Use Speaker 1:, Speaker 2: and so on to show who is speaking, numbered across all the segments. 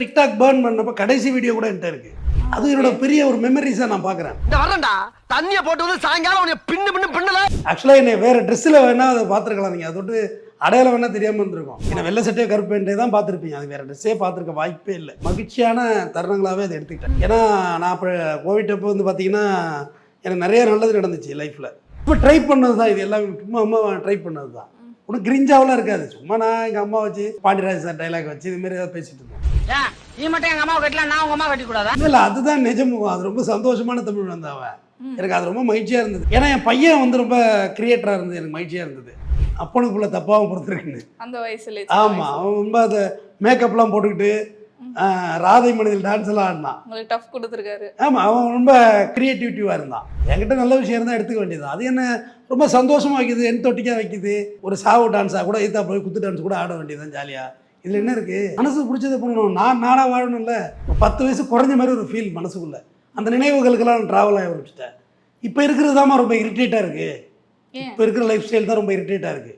Speaker 1: TikTok burn பண்ணப்ப கடைசி video கூட என்கிட்ட இருக்கு. அது என்னோட பெரிய ஒரு மெமரிஸா நான் பாக்குறேன்.
Speaker 2: வரண்டா தண்ணிய போட்டு வந்து சாயங்காலம் உன்னை பின்னல.
Speaker 1: ஆக்சுவலா என்ன வேற ட்ரெஸ்ல வேணா அதை பாத்துருக்கலாம். நீங்க அதோட அடையாளம் வேணா தெரியாம இருந்திருக்கும். என்ன வெள்ளை சட்டையோ கருப்பு பேண்டே தான் பார்த்துருப்பீங்க. அது வேற ட்ரெஸ்ஸே பார்த்துருக்க வாய்ப்பே இல்லை. மகிழ்ச்சியான தருணங்களாவே அதை எடுத்துக்கிட்டேன். ஏன்னா நான் இப்போ கோவிட் அப்போ வந்து பார்த்தீங்கன்னா எனக்கு நிறைய நல்லது நடந்துச்சு லைஃப்பில். இப்போ ட்ரை பண்ணது தான் இது எல்லாமே. சும்மா அம்மா ட்ரை பண்ணது தான். ஒன்றும் கிரிஞ்சாவெலாம் இருக்காது. சும்மா நான் எங்கள் அம்மா வச்சு பாண்டியராஜ் சார் டைலாக் வச்சு இதுமாரி ஏதாவது பேசிட்டு இருந்தோம்.
Speaker 3: நீ மட்டும் எங்கள் அம்மாவை கட்டலாம், நான் உங்கள் அம்மா கட்டிக்கூடாதா?
Speaker 1: இல்லை, அதுதான் நிஜமுகம். அது ரொம்ப சந்தோஷமான தமிழ் வந்தவன். எனக்கு அது ரொம்ப மகிழ்ச்சியாக இருந்தது. ஏன்னா என் பையன் வந்து ரொம்ப கிரியேட்டராக இருந்தது. எனக்கு மகிழ்ச்சியாக இருந்தது. அப்பனுக்குள்ள தப்பாகவும் பொறுத்திருக்குன்னு
Speaker 4: அந்த வயசுல.
Speaker 1: ஆமாம், அவன் ரொம்ப அதை மேக்கப்லாம் போட்டுக்கிட்டு ராதை மனிதல் டான்ஸ் எல்லாம் ஆடினான்.
Speaker 4: உங்களுக்கு டஃப் கொடுத்துருக்காரு.
Speaker 1: ஆமாம், அவன் ரொம்ப கிரியேட்டிவிட்டிவாக இருந்தான். என்கிட்ட நல்ல விஷயம் இருந்தால் எடுத்துக்க வேண்டியது. அது என்ன ரொம்ப சந்தோஷமாக வைக்குது, என் தொட்டிக்காக வைக்குது. ஒரு சாவு டான்ஸாக கூட எய்த்தா போய் குத்து டான்ஸ் கூட ஆட வேண்டியதுதான் ஜாலியாக. இதில் என்ன இருக்குது, மனசுக்கு பிடிச்சதை பண்ணணும். நானாக வாழணும்ல. 10 வயசு குறைஞ்ச மாதிரி ஒரு ஃபீல் மனசுக்குள்ளே. அந்த நினைவுகளுக்கெல்லாம் நான் ட்ராவல் ஆகி ஆரம்பிச்சிட்டேன். இப்போ இருக்கிறது தான் ரொம்ப இரிட்டேட்டாக இருக்குது. இப்போ இருக்கிற லைஃப் ஸ்டைல் தான் ரொம்ப இரிட்டேட்டாக இருக்குது.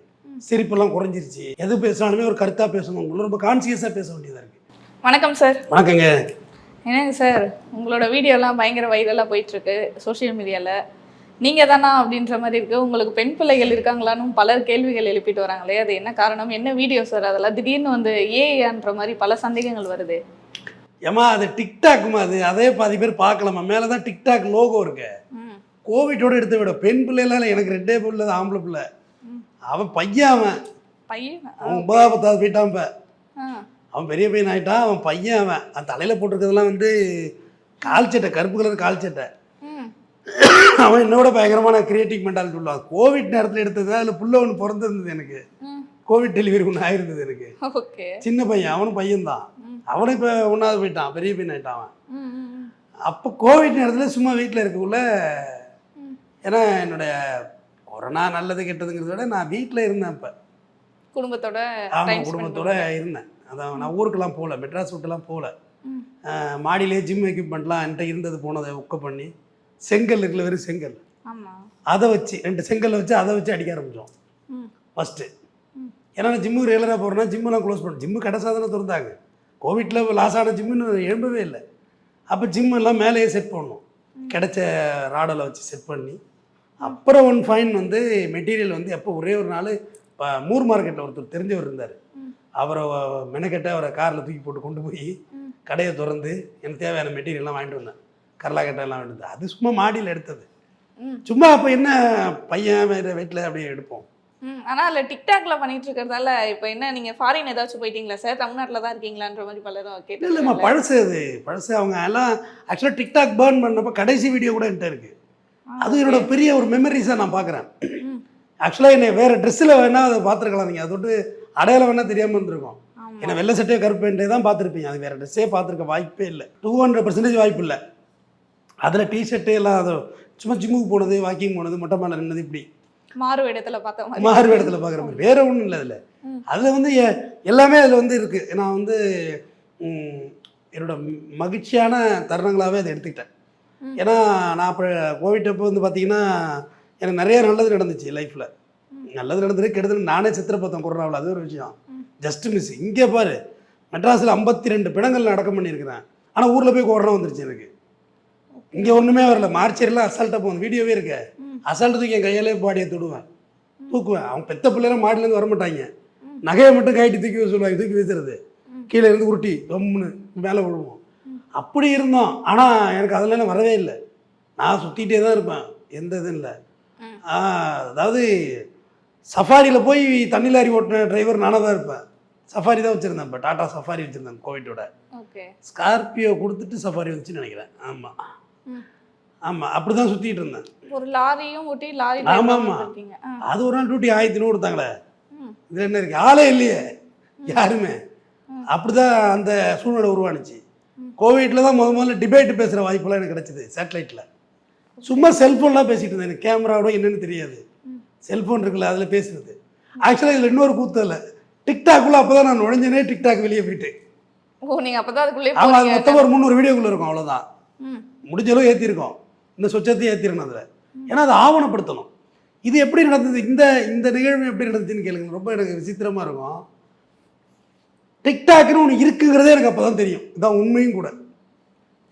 Speaker 1: சிரிப்பெல்லாம் குறைஞ்சிருச்சு. எது பேசினாலுமே ஒரு கருத்தாக பேசணும். உங்களை ரொம்ப கான்சியஸாக பேச வேண்டியதாக இருக்குது.
Speaker 4: வணக்கம் சார்.
Speaker 1: வணக்கங்க.
Speaker 4: என்னங்க சார், உங்களோட வீடியோலாம் பயங்கர வைரலாக போயிட்டுருக்கு சோஷியல் மீடியாவில். நீங்கள் தானா அப்படின்ற மாதிரி இருக்குது. உங்களுக்கு பெண் பிள்ளைகள் இருக்காங்களான்னு பலர் கேள்விகள் எழுப்பிட்டு வராங்களே, அது என்ன காரணம், என்ன வீடியோ சார் அதெல்லாம்? திடீர்னு வந்து ஏஐன்ற மாதிரி பல சந்தேகங்கள் வருது.
Speaker 1: ஏமா அது டிக்டாக்மா, அது அதே பாதி பேர் பார்க்கலாமா. மேலே தான் டிக்டாக் லோகோ இருக்கு. கோவிட்டோட எடுத்து விட பெண் பிள்ளைலாம் எனக்கு 2 பிள்ளை தான், ஆம்பளை பிள்ளை. அவன் பையன், அவன் 9வது போயிட்டான். இப்போ அவன் பெரிய பையன் ஆகிட்டான். அவன் பையன், அவன் தலையில் போட்டிருக்கிறதுலாம் வந்து கால் சட்டை, கருப்பு கலர் கால் சட்டை. அவன் என்னோட பயங்கரமான கிரியேட்டிவ் மென்டாலிட்டி உள்ளான். கோவிட் நேரத்தில் எடுத்தது. அதில் புள்ள ஒன்று பிறந்திருந்தது எனக்கு. கோவிட் டெலிவரி ஒன்று ஆயிருந்தது எனக்கு. சின்ன பையன், அவனும் பையன்தான். அவனும் இப்போ 1வது போயிட்டான், பெரிய பையன் ஆகிட்டான் அவன். அப்போ கோவிட் நேரத்தில் சும்மா வீட்டில் இருக்கக்குள்ள, ஏன்னா என்னுடைய கொரோனா நல்லது கெட்டதுங்கிறத விட நான் வீட்டில் இருந்தேன். இப்போ குடும்பத்தோட இருந்தேன். அதான் நான் ஊருக்கெல்லாம் போகல, மெட்ராஸ் விட்டுலாம் போகல. மாடியிலே ஜிம் எக்யூப்மெண்ட்லாம் என்கிட்ட இருந்தது. போனதை ஒக்க பண்ணி செங்கல் இருக்குல்ல, வெறும் செங்கல், அதை வச்சு 2 செங்கல்ல வச்சு அதை வச்சு அடிக்க ஆரம்பித்தோம் ஃபஸ்ட்டு. ஏன்னா நான் ஜிம்முக்கு ரெகுலராக போகிறேன்னா ஜிம்மெல்லாம் க்ளோஸ் பண்ணேன். ஜிம்மு கடை சாதனை திறந்தாங்க. கோவிட்டில் லாஸ் ஆன ஜிம்முன்னு எழும்பவே இல்லை. அப்போ ஜிம் எல்லாம் மேலேயே செட் பண்ணணும். கிடைச்ச ராடலை வச்சு செட் பண்ணி, அப்புறம் ஒன் ஃபைன் வந்து மெட்டீரியல் வந்து எப்போ ஒரே ஒரு நாள் இப்போ மூர் மார்க்கெட்டில் ஒருத்தர் தெரிஞ்சவர் இருந்தார். அவரை மெனக்கெட்ட அவரை காரில் தூக்கி போட்டு கொண்டு போய் கடையை திறந்து எனக்கு தேவையான மெட்டீரியல்லாம் வாங்கிட்டு வந்தேன். கரலாக்கட்டையெல்லாம் வாங்கிட்டு வந்தேன். அது சும்மா மாடியில் எடுத்தது. சும்மா அப்போ என்ன பையன் வேறு வீட்டில் அப்படியே எடுப்போம்.
Speaker 4: ஆனால் அதில் டிக்டாக்ல பண்ணிட்டு இருக்கிறதால இப்போ என்ன, நீங்கள் ஃபாரின் ஏதாச்சும் போயிட்டீங்களா சார்? தமிழ்நாட்டில் தான் இருக்கீங்களான்ற மாதிரி பலரும் கேட்டு.
Speaker 1: இல்லைம்மா, பழசு. அது பழசு. அவங்க எல்லாம் ஆக்சுவலாக டிக்டாக் பர்ன் பண்ணப்போ கடைசி வீடியோ கூட என்கிட்ட இருக்குது. அது என்னோட பெரிய ஒரு மெமரிஸாக நான் பார்க்குறேன். ஆக்சுவலாக என்னை வேறு ட்ரெஸ்ஸில் வேணால் அதை பார்த்துருக்கலாம். நீங்கள் அதோட அடையாளம் வேணால் தெரியாமல் இருந்திருக்கும். ஏன்னா வெள்ளை சட்டையோ கருப்பு பேண்டே தான் பார்த்துருப்பீங்க. அது வேறு ட்ரெஸ்ஸே பார்த்துருக்க வாய்ப்பே இல்லை. 200% வாய்ப்பு இல்லை. அதில் டிஷர்ட்டு எல்லாம் அது சும்மா ஜிம்முக்கு போனது, வாக்கிங் போனது, மொட்டை மேலே நின்னது, இப்படி
Speaker 4: மாறு இடத்துல பார்க்குற
Speaker 1: மாதிரி வேற ஒன்றும் இல்லை. அதில் வந்து எல்லாமே அதில் வந்து இருக்குது. நான் வந்து என்னோட மகிழ்ச்சியான தருணங்களாகவே அதை எடுத்துக்கிட்டேன். ஏன்னா நான் இப்போ கோவிட் அப்போ வந்து பார்த்தீங்கன்னா எனக்கு நிறைய நல்லது நடந்துச்சு லைஃப்பில். நல்லது நடந்தது, கெடுதல் நானே சித்திர பார்த்தேன் கொரோனாவில். அது ஒரு விஷயம். Just miss. இங்கே பாரு, மெட்ராஸில் 52 பிணங்கள் அடக்கம் பண்ணியிருக்கிறேன். ஆனால் ஊரில் போய் கொரோனா வந்துருச்சு எனக்கு. இங்கே ஒன்றுமே வரல. மார்ச்சேரியில் அசால்ட்டாக போகுது. வீடியோவே இருக்க. அசால்ட்டு தூக்கி என் கையாலே பாடியை தூக்குவேன். அவங்க பெத்த பிள்ளைலாம் மாடிலேருந்து வரமாட்டாங்க. நகையை மட்டும் கைட்டி தூக்கி சொல்லுவாங்க. தூக்கி வீசுறது, கீழே இருந்து உருட்டி ரொம்னு மேலே விழுவோம். அப்படி இருந்தோம். ஆனால் எனக்கு அதெல்லாம் வரவே இல்லை. நான் சுற்றிகிட்டே தான் இருப்பேன். எந்த இதுவும் இல்லை. அதாவது சஃபாரியில் போய் தண்ணி லாரி ஓட்டின டிரைவர் நானாக தான் இருப்பேன். சஃபாரி தான் வச்சுருந்தேன். இப்போ டாட்டா சஃபாரி வச்சுருந்தேன் கோவிட்டோட. ஸ்கார்பியோ கொடுத்துட்டு சஃபாரி வந்துச்சுன்னு நினைக்கிறேன். ஆமாம் ஆமாம், அப்படி தான் சுற்றிட்டு இருந்தேன்.
Speaker 4: ஒரு லாரியும் ஓட்டி லாரி.
Speaker 1: ஆமாம் ஆமாம். அது ஒரு நாள் டியூட்டி 1000 கொடுத்தாங்களே. இதில் என்ன இருக்குது, ஆளே இல்லையே யாருமே. அப்படி தான் அந்த சூழ்நிலை உருவானுச்சு. கோவிட்டில் தான் முதல்ல டிபேட்டு பேசுகிற வாய்ப்பெல்லாம் எனக்கு கிடச்சிது சேட்டலைட்டில். சும்மா செல்ஃபோன்லாம் பேசிகிட்டு இருந்தேன். எனக்கு கேமராவோட என்னென்னு தெரியாது. செல்ஃபோன் இருக்குல்ல, அதில் பேசுகிறது. ஆக்சுவலாக இதில் இன்னொரு கூத்து இல்லை. டிக்டாக்குள்ளே அப்போ தான் நான் நுழைஞ்சனே. டிக்டாக் வெளியே போயிட்டு.
Speaker 4: நீங்கள் அப்போ தான் அதுக்குள்ளே.
Speaker 1: ஆமாம், அது மொத்தம் ஒரு 300 வீடியோக்குள்ளே இருக்கும். அவ்வளோதான். முடிஞ்சளவு ஏற்றிருக்கோம். இந்த சொச்சத்தையும் ஏற்றிருக்கணும் அதில். ஏன்னா அதை ஆவணப்படுத்தணும். இது எப்படி நடந்தது, இந்த நிகழ்வு எப்படி நடந்துச்சுன்னு கேளுங்க. ரொம்ப எனக்கு விசித்திரமாக இருக்கும். டிக்டாக்னு ஒன்று இருக்குங்கிறதே எனக்கு அப்போ தான் தெரியும். இதான் உண்மையும் கூட.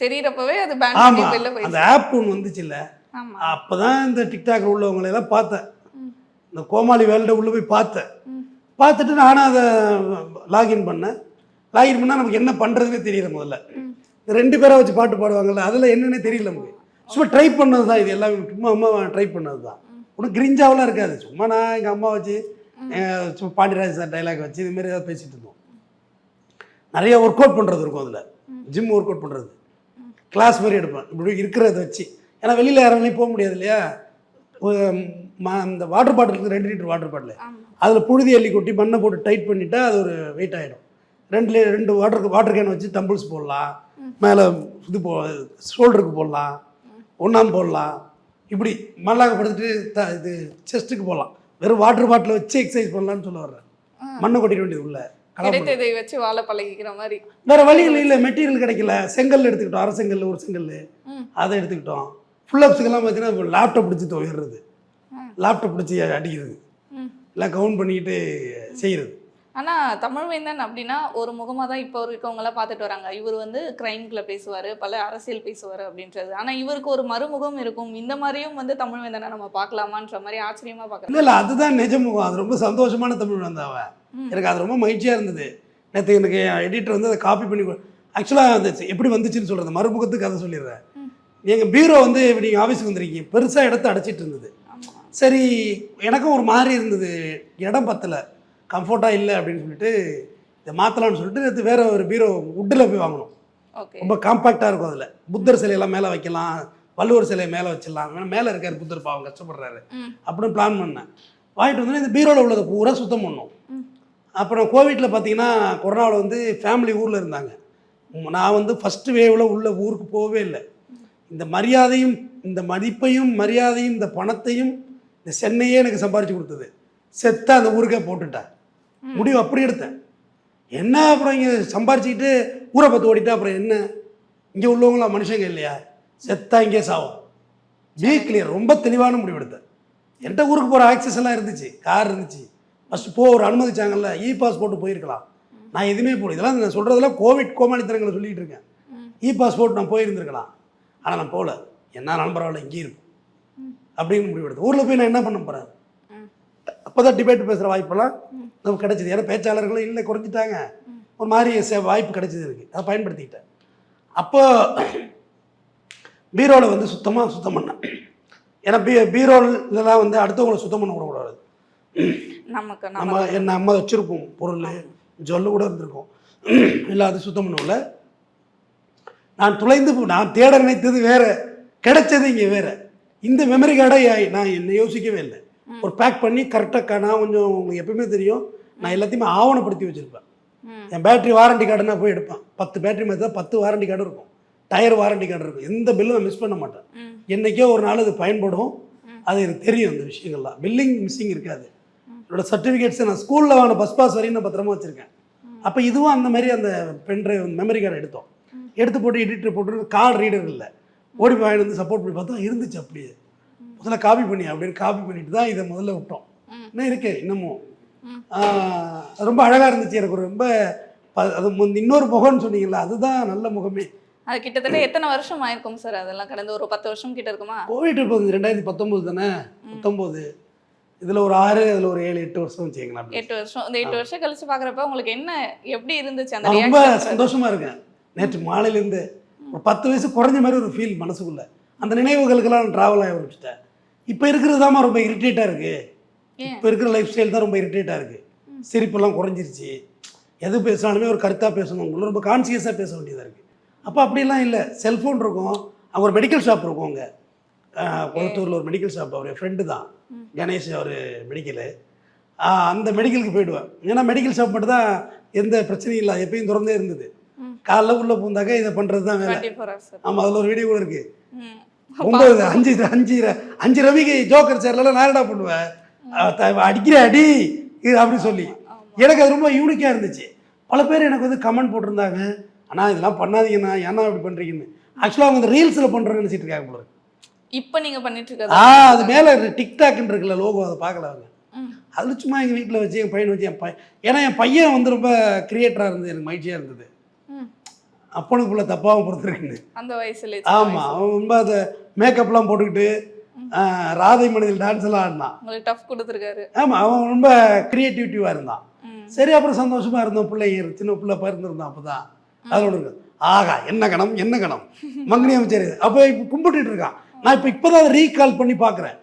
Speaker 4: தெரியறப்பவே அது பேன்
Speaker 1: ஆமா,
Speaker 4: பண்ணி வெளில
Speaker 1: அந்த
Speaker 4: போயிடுச்சு.
Speaker 1: ஆப் ஒன்று வந்துச்சு இல்லை,
Speaker 4: ஆமா.
Speaker 1: அப்போ தான் இந்த டிக்டாக்ல உள்ளவங்களை எல்லாம் பார்த்தேன். இந்த கோமாளி வேல்ட உள்ளே போய் பார்த்தேன். பார்த்துட்டு நானும் அதை லாகின் பண்ணேன். லாகின் பண்ணால் நமக்கு என்ன பண்ணுறதுனே தெரியல. முதல்ல இந்த 2 பேரை வச்சு பாட்டு பாடுவாங்கல்ல, அதில் என்னென்னே தெரியல நமக்கு. சும்மா ட்ரை பண்ணது தான் இது எல்லாமே. சும்மா அம்மா ட்ரை பண்ணது தான். ஒன்றும் கிரிஞ்சாவெலாம் இருக்காது. சும்மா நான் எங்கள் அம்மா வச்சு சும்மா பாண்டியராஜ் சார் டைலாக் வச்சு இதுமாரி ஏதாவது பேசிகிட்டு இருந்தோம். நிறைய ஒர்க் அவுட் பண்ணுறது இருக்கும் அதில். ஜிம் ஒர்க் அவுட் பண்ணுறது, கிளாஸ் மாதிரி எடுப்பேன் இப்படி இருக்கிறத வச்சு. ஏன்னா வெளியில் யாராலையும் போக முடியாது இல்லையா. அந்த water bottle 2 litre water bottle, அதில் புழுதி அள்ளி கொட்டி மண்ணை போட்டு டைட் பண்ணிட்டா அது ஒரு வெயிட் ஆகிடும். 2 வாட்டர் கேன் வச்சு தம்பிள்ஸ் போடலாம், மேலே இது ஷோல்டருக்கு போடலாம், ஒன்றாம் போடலாம், இப்படி மல்லாக்கப்படுத்திட்டு இது செஸ்ட்டுக்கு போடலாம். வெறும் வாட்டர் பாட்டில் வச்சு எக்ஸசைஸ் பண்ணலான்னு சொல்ல வர்றேன். மண்ணை கொட்டிட வேண்டியது உள்ள
Speaker 4: கிடைத்ததை வச்சு வாழ பழகிக்கிற மாதிரி.
Speaker 1: வேறு வழி இல்லை, மெட்டீரியல் கிடைக்கல. செங்கல் எடுத்துக்கிட்டோம், அரை செங்கல், ஒரு செங்கல், அதை எடுத்துக்கிட்டோம். ஃபுல்லப்ஸுக்கெல்லாம் பார்த்தீங்கன்னா லேப்டாப் பிடிச்சி துவையிறது, லேப்டாப் பிடிச்சி அடிக்கிறது, எல்லாம் கவுண்ட் பண்ணிக்கிட்டு செய்கிறது.
Speaker 4: ஆனால் தமிழ்வேந்தன் அப்படின்னா ஒரு முகமாக தான் இப்போ இருக்கவங்களாம் பார்த்துட்டு வராங்க. இவர் வந்து கிரைம்குள்ளே பேசுவார், பல அரசியல் பேசுவார் அப்படின்றது. ஆனால் இவருக்கு ஒரு மறுமுகம் இருக்கும். இந்த மாதிரியும் வந்து தமிழ்வேந்தனை நம்ம பார்க்கலாமான்ற மாதிரி ஆச்சரியமாக பார்க்குறேன்.
Speaker 1: இல்லை அதுதான் நிஜ முகம். அது ரொம்ப சந்தோஷமான தமிழ்வேந்தன் அவன். எனக்கு அது ரொம்ப மகிழ்ச்சியாக இருந்தது. நேற்று எனக்கு எடிட்டர் வந்து அதை காப்பி பண்ணி ஆக்சுவலாக அது எப்படி வந்துச்சுன்னு சொல்கிறது, மறுமுகத்துக்கு அதை சொல்லிடுறேன். எங்கள் பீரோ வந்து நீங்கள் ஆஃபீஸுக்கு வந்துருக்கீங்க, பெருசாக இடத்த அடைச்சிட்டு இருந்தது. சரி, எனக்கும் ஒரு மாதிரி இருந்தது, இடம் பத்தலை, கம்ஃபர்ட்டாக இல்லை அப்படின்னு சொல்லிட்டு இதை மாற்றலான்னு சொல்லிட்டு நேற்று வேறு ஒரு பீரோ வுட்டில் போய் வாங்கணும். ரொம்ப காம்பாக்டாக இருக்கும். அதில் புத்தர் சிலையெல்லாம் மேலே வைக்கலாம், வள்ளுவர் சிலையை மேலே வச்சிடலாம், ஏன்னா மேலே இருக்கார் புத்தர், பாவம் கஷ்டப்படுறாரு அப்படின்னு பிளான் பண்ணேன். வாங்கிட்டு வந்து இந்த பீரோவில் உள்ளதை பூரா சுத்தம் பண்ணோம். அப்புறம் கோவிட்டில் பார்த்தீங்கன்னா கொரோனாவில் வந்து ஃபேமிலி ஊரில் இருந்தாங்க. நான் வந்து ஃபஸ்ட்டு வேவில் உள்ள ஊருக்கு போகவே இல்லை. இந்த மரியாதையும் இந்த மதிப்பையும் மரியாதையும் இந்த பணத்தையும் இந்த சென்னையே எனக்கு சம்பாரித்து கொடுத்தது. செத்த அந்த ஊருக்கே போட்டுட்டேன். முடிவு அப்படி எடுத்தேன். என்ன அப்புறம் இங்கே சம்பாரிச்சிக்கிட்டு ஊரை பார்த்து ஓடிட்டா அப்புறம் என்ன? இங்கே உள்ளவங்களாம் மனுஷங்க இல்லையா? செத்தா இங்கே சாவும். Be clear. ரொம்ப தெளிவான முடிவு எடுத்தேன். என்கிட்ட ஊருக்கு போகிற ஆக்சஸ் எல்லாம் இருந்துச்சு, கார் இருந்துச்சு. ஃபஸ்ட்டு ஒரு அனுமதிச்சாங்கல்ல, பாஸ் போட்டு போயிருக்கலாம். நான் எதுவுமே போகல. இதெல்லாம் நான் சொல்கிறதெல்லாம் கோவிட் கோமாளித்தனங்களை சொல்லிகிட்டு இருக்கேன். பாஸ் போட்டு நான் போயிருந்துருக்கலாம், ஆனால் நான் போகல. என்ன நண்பரவாயில்ல இங்கே இருக்கும் அப்படின்னு முடிவு எடுத்தேன். ஊரில் போய் நான் என்ன பண்ண போகிறேன்? அப்போ தான் டிபேட் பேசுகிற வாய்ப்பெல்லாம் நமக்கு கிடைச்சிது. ஏன்னா பேச்சாளர்களும் இல்லை, குறைஞ்சிட்டாங்க. ஒரு மாதிரி வாய்ப்பு கிடைச்சிது எனக்கு, அதை பயன்படுத்திக்கிட்டேன். அப்போ பீரோவில் வந்து சுத்தம் பண்ணேன். ஏன்னா பீரோலாம் வந்து அடுத்தவங்களை சுத்தம் பண்ண விடக்கூடாது. நம்ம வச்சுருப்போம் பொருள், ஜொல்லு கூட இருந்திருக்கும், இல்லை அது சுத்தம் பண்ணல. நான் தேட நினைத்தது வேற, கிடைச்சது இங்கே வேற. இந்த மெமரி கார்டை நான் என்ன யோசிக்கவே இல்லை. ஒரு பேக் பண்ணி கரெக்டாக நான் கொஞ்சம் உங்களுக்கு எப்பவுமே தெரியும், நான் எல்லாத்தையுமே ஆவணப்படுத்தி வச்சுருப்பேன். என் பேட்டரி வாரண்டி கார்டு நான் போய் எடுப்பேன். 10 பேட்டரி மாதிரி தான் 10 வாரண்டி கார்டு இருக்கும், டயர் வாரண்டி கார்டு இருக்கும். எந்த பில்லும் நான் மிஸ் பண்ண மாட்டேன். என்றைக்கோ ஒரு நாள் அது பயன்படும். அது எனக்கு தெரியும். இந்த விஷயங்கள்லாம் பில்லிங் மிஸ்ஸிங் இருக்காது. என்னோட சர்டிஃபிகேட்ஸை நான் ஸ்கூலில் வாங்கின பஸ் பாஸ் வரையும் நான் பத்திரமா வச்சுருக்கேன். அப்போ இதுவும் அந்த மாதிரி அந்த பென்ட்ரைவ் மெமரி கார்டு எடுத்து போட்டு எடிட்டர் போட்டு கார்டு ரீடர் இல்லை, ஓடி போய் வாங்கி வந்து சப்போர்ட் பண்ணி பார்த்தா இருந்துச்சு. அப்படியே முதல்ல காப்பி பண்ணி அப்படின்னு காப்பி பண்ணிட்டு தான் இதை முதல்ல விட்டோம். இன்னும் இருக்கு இன்னமும். ரொம்ப அழகாக இருந்துச்சு. எனக்கு ரொம்ப அது இன்னொரு முகம்னு சொன்னீங்கல்ல, அதுதான் நல்ல முகமே.
Speaker 4: அது கிட்டத்தட்ட எத்தனை வருஷம் ஆயிருக்கும் சார்? அதெல்லாம் கடந்த ஒரு 10 வருஷம் கிட்ட இருக்குமா?
Speaker 1: போயிட்டு இருப்போம். 2019 தானே, 19. இதில் ஒரு 6, அதில் ஒரு 7, 8 வருஷம் வச்சுக்கலாம்.
Speaker 4: 8 வருஷம். இந்த 8 வருஷம் கழிச்சு பார்க்குறப்ப உங்களுக்கு என்ன எப்படி இருந்துச்சு? அந்த
Speaker 1: ரொம்ப சந்தோஷமாக இருக்கேன். நேற்று மாலையிலேருந்து ஒரு 10 வயசு குறைஞ்ச மாதிரி ஒரு ஃபீல் மனசுக்குள்ளே. அந்த நினைவுகளுக்கெல்லாம் நான் ட்ராவல் ஆக ஆரம்பிச்சிட்டேன். இப்போ இருக்கிறது தான் ரொம்ப இரிட்டேட்டாக இருக்குது. இப்போ இருக்கிற லைஃப் ஸ்டைல் தான் ரொம்ப இரிட்டேட்டாக இருக்குது. சிரிப்பெல்லாம் குறைஞ்சிருச்சு. எது பேசினாலுமே ஒரு கருத்தாக பேசணும், ரொம்ப கான்சியஸாக பேச வேண்டியதாக இருக்குது. அப்போ அப்படிலாம் இல்லை. செல்ஃபோன் இருக்கும், அங்கே ஒரு மெடிக்கல் ஷாப் இருக்கும். அங்கே குளத்தூரில் ஒரு மெடிக்கல் ஷாப், அவர் ஃப்ரெண்டு தான் கணேஷ், அவர் மெடிக்கலு. அந்த மெடிக்கலுக்கு போயிடுவேன். ஏன்னா மெடிக்கல் ஷாப் மட்டும் தான் எந்த பிரச்சனையும் இல்லை, எப்பயும் திறந்தே இருந்தது. காலைல உள்ளே பூந்தாக்கா இதை பண்ணுறது தான் வேலை. ஆமாம், அதில் ஒரு வீடியோ கூட இருக்குது. 5 ரவிக்கு ஜோக்கர் சேர்லாம் நான் என்னடா பண்ணுவேன், அடிக்கிற அடி இது அப்படின்னு சொல்லி. எனக்கு அது ரொம்ப யூனிக்காக இருந்துச்சு. பல பேர் எனக்கு வந்து கமெண்ட் போட்டிருந்தாங்க, ஆனால் இதெல்லாம் பண்ணாதீங்கண்ணா, ஏன்னா அப்படி பண்ணுறீங்கன்னு. ஆக்சுவலாக அவங்க இந்த ரீல்ஸில் பண்ணுறேன்னு நினச்சிட்டு இருக்காங்க போல.
Speaker 4: இப்போ நீங்கள் பண்ணிட்டு இருக்க
Speaker 1: அது மேலே டிக்டாக்னு இருக்குல்ல லோகோ, அதை பார்க்கல அவங்க. அதில் சும்மா எங்கள் வீட்டில் வச்சு என் பையனை வச்சு ஏன்னா என் பையன் வந்து ரொம்ப கிரியேட்டராக இருந்தது, எனக்கு மகிழ்ச்சியாக இருந்தது. அப்பனுக்குள்ள தப்பாகவும் பொறுத்திருக்குன்னு
Speaker 4: அந்த வயசுல.
Speaker 1: ஆமாம், அவன் ரொம்ப அதை மேக்கப்லாம் போட்டுக்கிட்டு ராதை மனிதல் டான்ஸ் எல்லாம் ஆடினான்.
Speaker 4: உங்களுக்கு டஃப் கொடுத்துருக்காரு.
Speaker 1: ஆமாம், அவன் ரொம்ப கிரியேட்டிவிட்டிவாக இருந்தான். சரி, அப்புறம் சந்தோஷமாக இருந்தோம். சின்ன பிள்ளை பிறந்திருந்தான். அப்போ தான் அதோட இருக்கு. ஆகா, என்ன கணம் என்ன கணம் மங்கனி அமைச்சர். அப்போ இப்போ கும்பிட்டுட்டு இருக்கான். நான் இப்போ தான் அதை ரீகால் பண்ணி பார்க்குறேன்.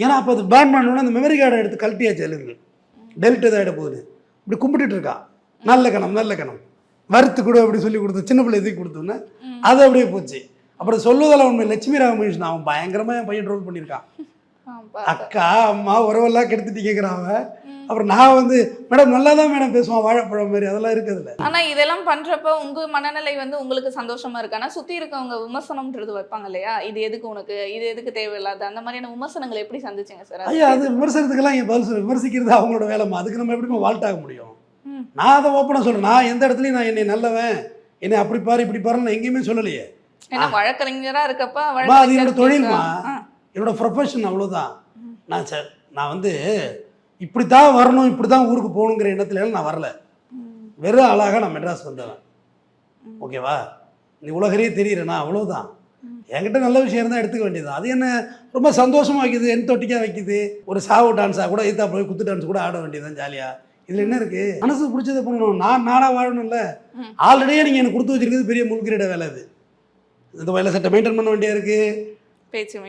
Speaker 1: ஏன்னா அப்போ அது பேன் பண்ணோன்னா அந்த மெமரி கார்டை எடுத்து கழட்டியாச்சு எழுதுங்க, டெல்ட் இதாக ஆகிட போகுது. இப்படி கும்பிட்டுட்டு இருக்கான். நல்ல கணம் நல்ல கணம் வறுத்து கூட அப்படி சொல்லி கொடுத்து சின்ன பிள்ளை எதுக்கு கொடுத்தோன்னே அது அப்படியே போச்சு. அப்புறம் சொல்லுவதெல்லாம் உண்மை. லட்சுமி ராமகிருஷ்ணன் அவன் பயங்கரமாக என் பையன் ட்ரோல் பண்ணியிருக்கான். அக்கா அம்மா உறவெல்லாம் கெடுத்துட்டு கேட்குறான் அவன். அப்புறம் நான் வந்து மேடம் நல்லா தான் மேடம் பேசுவான், வாழைப்பழம் மாதிரி அதெல்லாம் இருக்குதுல்ல.
Speaker 4: ஆனால் இதெல்லாம் பண்ணுறப்ப உங்கள் மனநிலை வந்து உங்களுக்கு சந்தோஷமா இருக்கு. ஆனால் சுற்றி இருக்கவங்க விமர்சனம்ன்றது வைப்பாங்க இல்லையா, இது எதுக்கு உனக்கு, இது எதுக்கு தேவையில்லாத, அந்த மாதிரியான விமர்சனங்களை எப்படி சந்திச்சிங்க சார்?
Speaker 1: ஐயா, அது விமர்சனத்துக்கெல்லாம் என் பதில் சொல்ல, விமர்சிக்கிறது அவங்களோட வேலைமா. அதுக்கு நம்ம எப்படிமா வாழ்ட்டாக முடியும்? நான் அதை ஓப்பனாக சொல்கிறேன். நான் எந்த இடத்துலையும் நான் என்னை நல்லவன், என்னை அப்படி பாரு இப்படி பாரு நான் எங்கேயுமே சொல்லலையே.
Speaker 4: ஏன்னா வழக்கறிஞராக இருக்கப்ப
Speaker 1: அது என்னோட தொழில்மா, என்னோட ப்ரொஃபஷன், அவ்வளோதான். நான் வந்து இப்படி தான் வரணும், இப்படி தான் ஊருக்கு போகணுங்கிற எண்ணத்துல நான் வரல. வெறும் அழகாக நான் மெட்ராஸ் வந்தவன். ஓகேவா, நீ உலகரையே தெரியுறேண்ணா, அவ்வளோதான். என்கிட்ட நல்ல விஷயம் இருந்தால் எடுத்துக்க வேண்டியது. அது என்ன ரொம்ப சந்தோஷமாக வைக்குது, என் தொட்டிக்காக வைக்குது. ஒரு சாவு டான்ஸாக கூட எய்த்தா போய் குத்து டான்ஸ் கூட ஆட வேண்டியதுதான் ஜாலியாக. இதில் என்ன இருக்குது? மனசு பிடிச்சதை பண்ணணும். நானாக வாழணும்ல. ஆல்ரெடியே நீங்கள் எனக்கு கொடுத்து வச்சிருக்கிறது பெரிய முழுக்கிற வேலை. அது இந்த வேலை சட்டை மெயின்டைன் பண்ண வேண்டியதாக இருக்குது,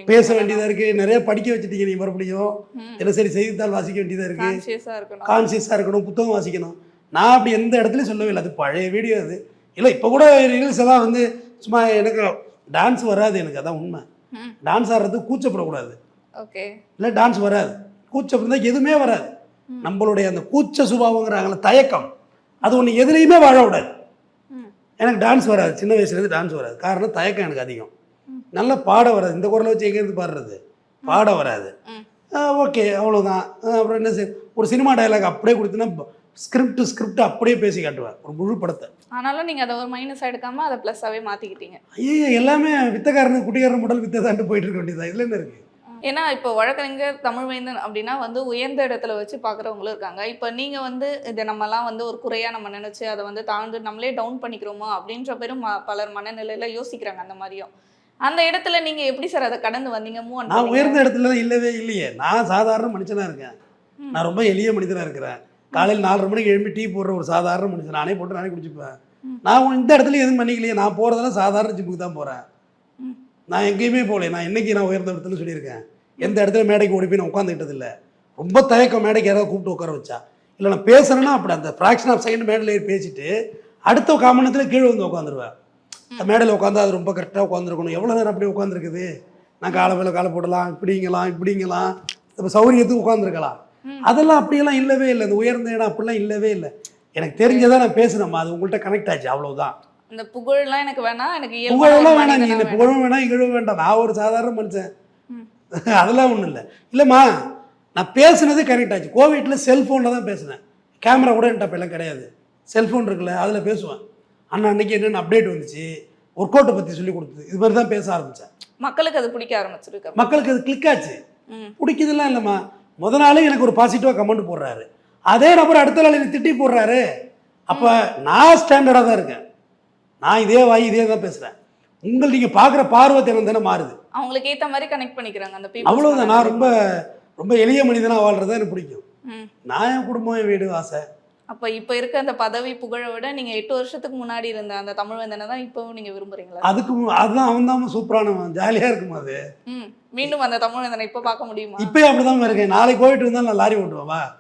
Speaker 1: பேச வேண்டியதாக இருக்குது, நிறைய படிக்க வச்சுட்டீங்க. நீ மறுபடியும் தினசரி செய்தித்தாள் வாசிக்க வேண்டியதாக இருக்குது, கான்சியஸாக இருக்கணும், புத்தகம் வாசிக்கணும். நான் அப்படி எந்த இடத்துலையும் சொல்லவே இல்லை. அது பழைய வீடியோ. அது இல்லை, இப்போ கூட ரீல்ஸ் எல்லாம் வந்து சும்மா எனக்கு டான்ஸ் வராது, எனக்கு அதான் உண்மை. டான்ஸ் ஆடுறது கூச்சப்படக்கூடாது. ஓகே, இல்லை டான்ஸ் வராது, கூச்சப்படால் எதுவுமே வராது. நம்மளுடைய அந்த கூச்ச சுபாவங்கிறாங்கள தயக்கம், அது ஒன்று எதுலேயுமே வாழ விடாது. எனக்கு டான்ஸ் வராது, சின்ன வயசுலேருந்து டான்ஸ் வராது. காரணம் தயக்கம் எனக்கு அதிகம். நல்லா பாட வராது. இந்த குரலை வச்சு எங்கேருந்து பாடுறது, பாட வராது. ஓகே, அவ்வளோதான். அப்புறம் என்ன செய்ய, ஒரு சினிமா டயலாக் அப்படியே கொடுத்தீங்கன்னா ஸ்கிரிப்ட் அப்படியே பேசி காட்டுவேன், ஒரு முழு படத்தை.
Speaker 4: ஆனாலும் நீங்கள் அதை ஒரு மைனஸாக எடுக்காமல் அதை ப்ளஸ்ஸாகவே மாற்றிக்கிட்டீங்க.
Speaker 1: ஐயோ, எல்லாமே வித்தக்காரனு குட்டிக்காரன் முதல் வித்தை தாண்டு போயிட்டு இருக்க வேண்டியதா, இதில் என்ன இருக்குது?
Speaker 4: ஏன்னா இப்போ வழக்கறிஞர் தமிழ்வேந்தன் அப்படின்னா வந்து உயர்ந்த இடத்துல வச்சு பார்க்குறவங்களும் இருக்காங்க. இப்போ நீங்கள் வந்து இதை நம்மலாம் வந்து ஒரு குறையாக நம்ம நினச்சி அதை வந்து தாழ்ந்து நம்மளே டவுன் பண்ணிக்கிறோமா அப்படின்ற பேரும் பலர் மனநிலையில் யோசிக்கிறாங்க. அந்த மாதிரியும் அந்த இடத்துல நீங்கள் எப்படி சார் அதை கடந்து வந்தீங்க?
Speaker 1: நான் உயர்ந்த இடத்துல இல்லவே இல்லையே. நான் சாதாரண மனுஷனாக இருக்கேன். நான் ரொம்ப எளிய மனிதனாக இருக்கிறேன். காலையில் 4:30 மணிக்கு எழுப்பி டீ போடுற ஒரு சாதாரண மனுஷன். நானே போட்டு நானே குடிச்சுப்பேன். நான் இந்த இடத்துல எதுவும் பண்ணிக்கலையே. நான் போகிறதெல்லாம் சாதாரண ஜிம்முக்கு தான் போகிறேன். நான் எங்கேயுமே போகல. நான் என்னைக்கு நான் உயர்ந்த இடத்துல சொல்லியிருக்கேன்? எந்த இடத்துல மேடைக்கு ஓடி போய் நான் உட்காந்துக்கிட்டது இல்லை. ரொம்ப தயக்கம் மேடைக்கு யாராவது கூப்பிட்டு உட்கார வச்சா. இல்லை நான் பேசுகிறேன்னா அப்படி அந்த ஃப்ராக்ஷன் ஆஃப் செகண்ட் மேடையில் ஏறி பேசிட்டு அடுத்த காமனத்தில் கீழே வந்து உட்காந்துருவேன். மேடையில் உட்காந்து அது ரொம்ப கரெக்டாக உட்காந்துருக்கணும். எவ்வளோ நேரம் அப்படியே உட்காந்துருக்குது? நான் காலை மேலே காலை போடலாம், இப்படிங்கலாம் இப்போ சௌரியத்துக்கு உட்காந்துருக்கலாம். அதெல்லாம் அப்படியெல்லாம் இல்லவே இல்லை. இந்த உயர்ந்த இடம் அப்படிலாம் இல்லவே இல்லை. எனக்கு தெரிஞ்சதான் நான் பேசுனேம்மா, அது உங்கள்கிட்ட கனெக்ட் ஆச்சு, அவ்வளோதான்.
Speaker 4: இந்த புகழெல்லாம் எனக்கு வேணாம், எனக்கு
Speaker 1: புகழெல்லாம் வேணாம், நீ இந்த புகழும் வேணாம் இகழும் வேண்டாம். நான் ஒரு சாதாரண மனுஷன், அதெல்லாம் ஒன்றும் இல்லை. இல்லைம்மா, நான் பேசுனது கனெக்ட் ஆச்சு. கோவிட்டில் செல்ஃபோனில் தான் பேசினேன். கேமரா கூட என்கிட்ட அப்பெல்லாம் கிடையாது. செல்ஃபோன் இருக்குல்ல, அதில் பேசுவேன். அன்னைக்கு என்னென்ன அப்டேட் வந்துச்சு, ஒர்க் அவுட்டை பற்றி சொல்லி கொடுத்தது, இது மாதிரி தான் பேச ஆரம்பித்தேன்.
Speaker 4: மக்களுக்கு அது பிடிக்க ஆரம்பிச்சிருக்கு.
Speaker 1: மக்களுக்கு அது கிளிக் ஆச்சு. பிடிக்குதுலாம் இல்லைம்மா. முத நாளே எனக்கு ஒரு பாசிட்டிவாக கமெண்ட் போடுறாரு, அதே நபர் அடுத்த நாள் எனக்கு திட்டி போடுறாரு. அப்போ நான் ஸ்டாண்டர்டாக தான் இருக்கேன். நான் இதே வாய் இதே தான் பேசுகிறேன். நீங்கள் பார்க்குற பார்வை தினம் தானே மாறுது.
Speaker 4: அவங்களுக்கு ஏற்ற மாதிரி கனெக்ட் பண்ணிக்கிறாங்க அந்த people.
Speaker 1: அவ்வளோதான். நான் ரொம்ப ரொம்ப எளிய மனிதனாக வாழ்றதா எனக்கு பிடிக்கும். நான் என் குடும்பம், என் வீடு, ஆசை.
Speaker 4: அப்போ இப்போ இருக்க அந்த பதவி புகழை விட நீங்கள் 8 வருஷத்துக்கு முன்னாடி இருந்த அந்த தமிழ்வேந்தனை தான் இப்போவும் நீங்கள் விரும்புறீங்களா?
Speaker 1: அதுதான் அவன் தான் சூப்பரானவன், ஜாலியாக இருக்குமா அது.
Speaker 4: மீண்டும் அந்த தமிழ்வேந்தனை இப்போ பார்க்க முடியுமா?
Speaker 1: இப்போயே அப்படி தான் இருக்கேன். நாளைக்கு போயிட்டு இருந்தாலும் நான் லாரி ஓட்டுவேன்.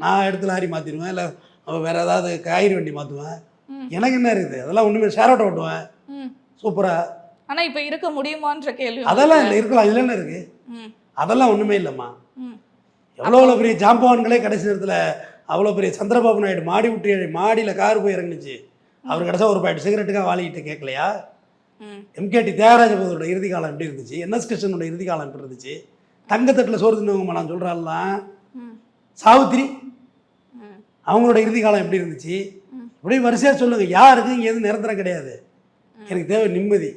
Speaker 1: நான் எடுத்து லாரி மாற்றிடுவேன், இல்லை வேற ஏதாவது காய்கறி வண்டி மாற்றுவேன். எனக்கு என்ன இருக்குது? அதெல்லாம் ஒன்றுமே ஷேர் ஆட்டோ ஓட்டுவேன் சூப்பராக.
Speaker 4: ஆனால் இப்போ இருக்க முடியுமான்ற கேள்வி.
Speaker 1: அதெல்லாம் இல்லை, இருக்கலாம். இதில் என்ன இருக்குது? அதெல்லாம் ஒன்றுமே இல்லைம்மா. எவ்வளோ பெரிய ஜாம்பவான்களே கடைசி நேரத்தில், அவ்வளோ பெரிய சந்திரபாபு நாயுடு மாடி விட்டு மாடியில் கார் போய் இறங்குச்சு. அவர் கடைசியாக ஒரு பாக்கெட் சிகரெட்டுக்காக வாழிக்கிட்டு கேட்கலையா? எம்கேடி தியாகராஜ பகதூரோட இறுதி காலம் எப்படி இருந்துச்சு? என்எஸ் கிருஷ்ணனோட இறுதி காலம் எப்படி இருந்துச்சு? தங்கத்தட்டில் சோறு தின்னவங்க நான் சொல்கிறாள்லாம், சாவித்திரி அவங்களோட இறுதி காலம் எப்படி இருந்துச்சு? இப்படி வரிசையாக சொல்லுங்கள். யாருக்கு இங்கே எதுவும் நிரந்தரம் கிடையாது. எனக்கு தேவை நிம்மதி.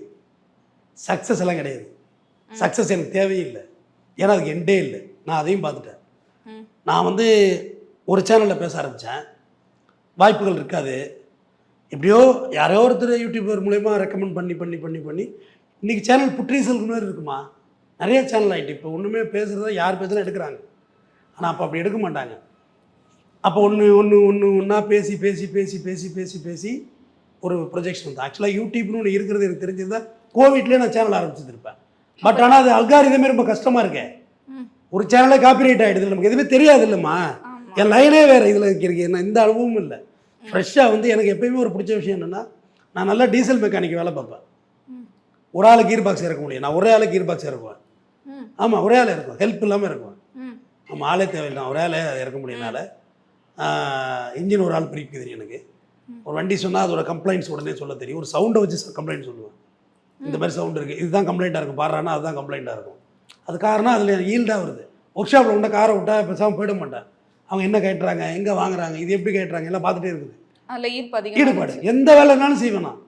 Speaker 1: சக்ஸஸ் எல்லாம் கிடையாது. சக்ஸஸ் எனக்கு தேவையே இல்லை. ஏன்னா அதுக்கு எண்டே இல்லை. நான் அதையும் பார்த்துட்டேன். நான் வந்து ஒரு சேனலில் பேச ஆரம்பித்தேன், வாய்ப்புகள் இருக்காது, எப்படியோ யாரோ ஒருத்தர் யூடியூபர் மூலயமா ரெக்கமெண்ட் பண்ணி பண்ணி பண்ணி பண்ணி இன்றைக்கி சேனல் புற்றீசலுக்கு மாதிரி இருக்குமா, நிறைய சேனல் ஆகிட்டு. இப்போ ஒன்றுமே பேசுகிறத யார் பேசலாம் எடுக்கிறாங்க, ஆனால் அப்போ அப்படி எடுக்க மாட்டாங்க. அப்போ ஒன்றா பேசி பேசி பேசி பேசி பேசி பேசி ஒரு ப்ரொஜெக்ஷன் வந்து ஆக்சுவலாக யூடியூப்னு ஒன்று இருக்கிறது எனக்கு தெரிஞ்சிருந்தா கோவிட்லேயே நான் சேனல் ஆரம்பிச்சிருப்பேன். பட் ஆனால் அது அல்காரிதமே ரொம்ப கஷ்டமாக இருக்கேன். ஒரு சேனலே காப்பிரைட் ஆகிடுது, நமக்கு எதுவுமே தெரியாது இல்லைம்மா, என் லைனே வேறு இதில் இருக்கு, என்ன இந்த அனுபவமும் இல்லை. ஃப்ரெஷ்ஷாக வந்து எனக்கு எப்பயுமே ஒரு பிடிச்ச விஷயம் என்னென்னா, நான் நல்லா டீசல் மெக்கானிக் வேலை பார்ப்பேன். ஒரு ஆள் கீர் பாக்ஸ் இறக்க முடியும், நான் ஒரே ஆள் கீர் பாக்ஸ் இறக்குவேன். ஆமாம், ஒரே ஆள் இருக்கும், ஹெல்ப் இல்லாமல் இருக்குவேன். ஆமாம், ஆளே தேவையில்லை, நான் ஒரே ஆளே இறக்க முடியும்னால இன்ஜின் ஒரு ஆள் பிரிக்க தெரியும் எனக்கு. ஒரு வண்டி சொன்னால் அதோட கம்ப்ளைண்ட்ஸ் உடனே சொல்ல தெரியும். ஒரு சவுண்டை வச்சு கம்ப்ளைண்ட் சொல்லுவேன், இந்த மாதிரி சவுண்ட் இருக்குது, இதுதான் கம்ப்ளைண்ட்டாக இருக்கும், பாடுறான்னா அதுதான் கம்ப்ளைண்ட்டாக இருக்கும். அது காரணம் அதில் ஈல்டாக வருது. ஒர்க் ஷாப்பில் உண்டா காரை விட்டால் பேசாமல் போயிட மாட்டேன். அவங்க என்ன கேட்டுறாங்க, எங்கே வாங்குறாங்க, இது எப்படி கேட்டுறாங்க, எல்லாம் பார்த்துட்டே இருக்குது.
Speaker 4: அதில்
Speaker 1: ஈடுபாடு, எந்த வேலைனாலும் செய்வேன் நான்.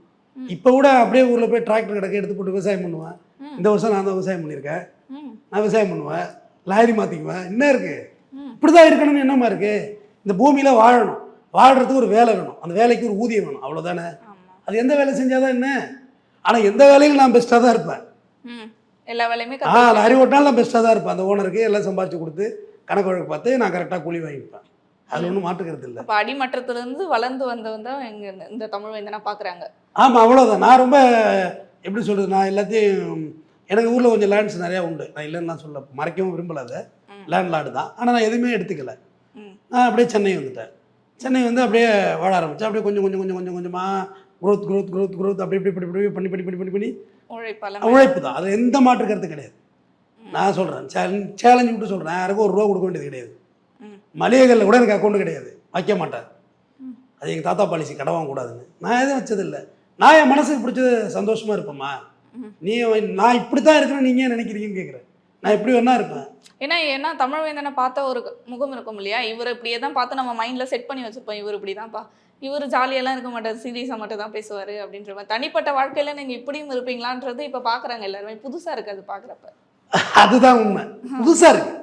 Speaker 1: இப்போ கூட அப்படியே ஊரில் போய் டிராக்டர் கிடக்க எடுத்து போட்டு விவசாயம் பண்ணுவேன். இந்த வருஷம் நான் தான் விவசாயம் பண்ணியிருக்கேன். நான் விவசாயம் பண்ணுவேன், லாரி மாற்றிக்குவேன். என்ன இருக்குது, இப்படி தான் இருக்கணும்னு என்னமா இருக்குது. இந்த பூமியில் வாழணும், வாழ்கிறதுக்கு ஒரு வேலை வேணும், அந்த வேலைக்கு ஒரு ஊதியம் வேணும், அவ்வளோதானே. அது எந்த வேலை செஞ்சாதான் என்ன. ஆனால் எந்த வேலையிலும் நான் பெஸ்ட்டாக தான் இருப்பேன்.
Speaker 4: எல்லா வேலையுமே
Speaker 1: லாரி ஓட்டினாலும் நான் பெஸ்ட்டாக தான் இருப்பேன். அந்த ஓனருக்கு எல்லாம் சம்பாதிச்சு கொடுத்து கணக்கு வழக்கு பார்த்து நான் கரெக்டாக கூலி வாங்கிப்பேன். அதில் ஒன்றும் மாற்றுக்கிறது இல்லை.
Speaker 4: இப்போ அடிமட்டத்திலேருந்து வளர்ந்து வந்தவன் தான் இந்த தமிழ் வேந்தனா பார்க்குறாங்க.
Speaker 1: ஆமாம், அவ்வளோதான். நான் ரொம்ப எப்படி சொல்கிறது, நான் எல்லாத்தையும் எனக்கு ஊரில் கொஞ்சம் லேண்ட்ஸ் நிறையா உண்டு, நான் இல்லைன்னு நான் சொல்ல மறைக்கவும் விரும்பலை. அதை லேண்ட் தான். ஆனால் நான் எதுவுமே எடுத்துக்கலை. நான் அப்படியே சென்னை வந்துட்டேன். சென்னை வந்து அப்படியே வாழ ஆரம்பித்தேன். அப்படியே கொஞ்சம் கொஞ்சம் கொஞ்சம் கொஞ்சம் கொஞ்சமாக க்ரோத் அப்படி இப்படி இப்படி இப்படி பண்ணி பண்ணி பண்ணி பண்ணி பண்ணி உழைப்பு தான். அது எந்த மாற்று கருத்து கிடையாது. நான் சொல்கிறேன், சேலஞ்சு விட்டு சொல்கிறேன், யாருக்கும் ஒரு ரூபா கொடுக்க வேண்டியது கிடையாது. மளிகைகளில் கூட எனக்கு அக்கௌண்ட்டு கிடையாது, வைக்க மாட்டேன். அது எங்கள் தாத்தா பாலிசி, கடை வாங்கக்கூடாதுன்னு. நான் எதுவும் வச்சதில்லை. நான் என் மனசுக்கு பிடிச்சது சந்தோஷமாக இருப்பேம்மா. நான் இப்படி தான் இருக்கிறேன்னு நீங்கள் ஏன் நினைக்கிறீங்கன்னு கேட்குறேன். நான் எப்படி வேணா இருப்பேன்.
Speaker 4: ஏன்னா தமிழ் வேந்தனை பார்த்த ஒரு முகம் இருக்கும் இல்லையா, இவர் இப்படியே தான் பார்த்து நம்ம மைண்டில் செட் பண்ணி வச்சுருப்போம். இவர் இப்படி தான்ப்பா, இவர் ஜாலியெல்லாம் இருக்க மாட்டார், சீரியஸாக மட்டும் தான் பேசுவார் அப்படின்ற மாதிரி. தனிப்பட்ட வாழ்க்கையில் நீங்கள் இப்படியும் இருப்பீங்களான்றது இப்போ பார்க்குறாங்க எல்லாருமே. புதுசாக இருக்குது அது பார்க்குறப்ப.
Speaker 1: அதுதான் உண்மை, புதுசாக இருக்குது.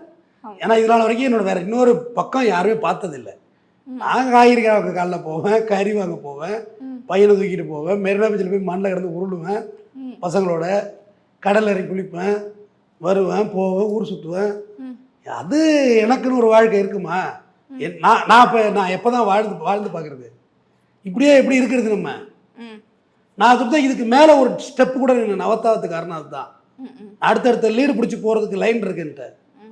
Speaker 1: ஏன்னா இதனால் வரைக்கும் என்னோட வேறு இன்னொரு பக்கம் யாருமே பார்த்ததில்லை. நான் காய்கறி காலைல போவேன், கறி வாங்க போவேன், பையனை தூக்கிட்டு போவேன், மெரினா பீச்சில் போய் மண்ணில் கிடந்து உருளுவேன், பசங்களோட கடல் இறங்கி குளிப்பேன், வருவேன், போவேன், ஊர் சுற்றுவேன். அது எனக்குன்னு ஒரு வாழ்க்கை இருக்குமா? நான் எப்போ தான் வாழ்ந்து பார்க்குறது? இப்படியே எப்படி இருக்கிறது நம்ம? நான் சுத்தம் இதுக்கு மேலே ஒரு ஸ்டெப்பு கூட நவத்தாததுக்கு காரணம் அதுதான். அடுத்தடுத்த லீடு பிடிச்சி போகிறதுக்கு லைன் இருக்குன்ட்டு,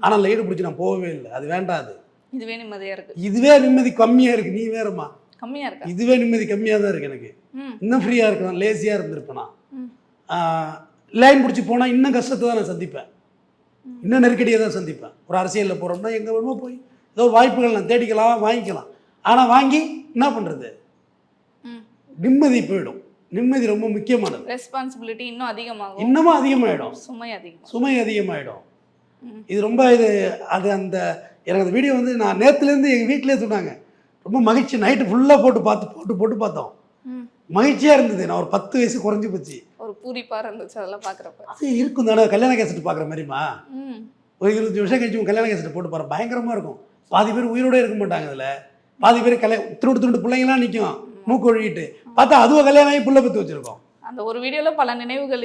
Speaker 1: ஆனால் லீடு பிடிச்சி நான் போகவே இல்லை. அது வேண்டாது.
Speaker 4: இதுவே நிம்மதியாக இருக்குது.
Speaker 1: இதுவே நிம்மதி கம்மியாக இருக்குது. நீ வேறம்மா,
Speaker 4: கம்மியாக இருக்கு.
Speaker 1: இதுவே நிம்மதி கம்மியாக தான் இருக்குது எனக்கு. இன்னும் ஃப்ரீயாக இருக்கலாம், லேசியாக இருந்திருப்பேன். நான் லைன் பிடிச்சி போனால் இன்னும் கஷ்டத்தை தான் நான் சந்திப்பேன், இன்னும் நெருக்கடியை தான் சந்திப்பேன். ஒரு அரசியலில் போகிறோம்னா எங்கே வேணுமோ போய் ஏதோ ஒரு வாய்ப்புகள் நான் தேடிக்கலாம், வாங்கிக்கலாம். ஆனால் வாங்கி என்ன பண்ணுறது? நிம்மதி போயிடும். நிம்மதி ரொம்ப முக்கியமானது.
Speaker 4: ரெஸ்பான்சிபிலிட்டி இன்னும் அதிகமாகும்,
Speaker 1: இன்னமும் அதிகமாகிடும்,
Speaker 4: சுமை
Speaker 1: அதிகமாகிடும். இது ரொம்ப அது அந்த எனக்கு அந்த வீடியோ வந்து நான் நேற்றுலேருந்து எங்கள் வீட்டிலே சொன்னாங்க, ரொம்ப மகிழ்ச்சி. நைட்டு ஃபுல்லாக போட்டு பார்த்தோம், மகிழ்ச்சியாக இருந்தது. நான் ஒரு 10 வயசு குறைஞ்சி போச்சு, ஒரு
Speaker 4: பூரிப்பாக இருந்துச்சு அதெல்லாம் பார்க்குறப்ப.
Speaker 1: அது இருக்கும் தானே. கல்யாண கேசட் பார்க்குற மாதிரிமா ஒரு 20 வருஷம் கழிச்சு கல்யாண கேசட் போட்டு பாரு, பயங்கரமாக இருக்கும். பாதி பேர் உயிரோடு இருக்க மாட்டாங்க. அதில் பாதி பேர் திருட்டு பிள்ளைங்களாம் நிற்கும் மூக்கு ஒழுகிட்டு, பார்த்தா அதுவும் கல்யாணம் ஆகி புள்ள பற்றி வச்சுருக்கோம்.
Speaker 4: அந்த ஒரு வீடியோவில் பல நினைவுகள்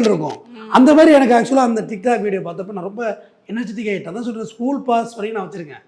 Speaker 1: இருக்கும். அந்த மாதிரி எனக்கு ஆக்சுவலாக அந்த டிக்டாக் வீடியோ பார்த்தப்ப நான் ரொம்ப எனர்ஜெட்டிக் ஆகிட்டேன். தான் சொல்கிறேன், ஸ்கூல் பாஸ் வரையும் நான் வச்சுருக்கேன்.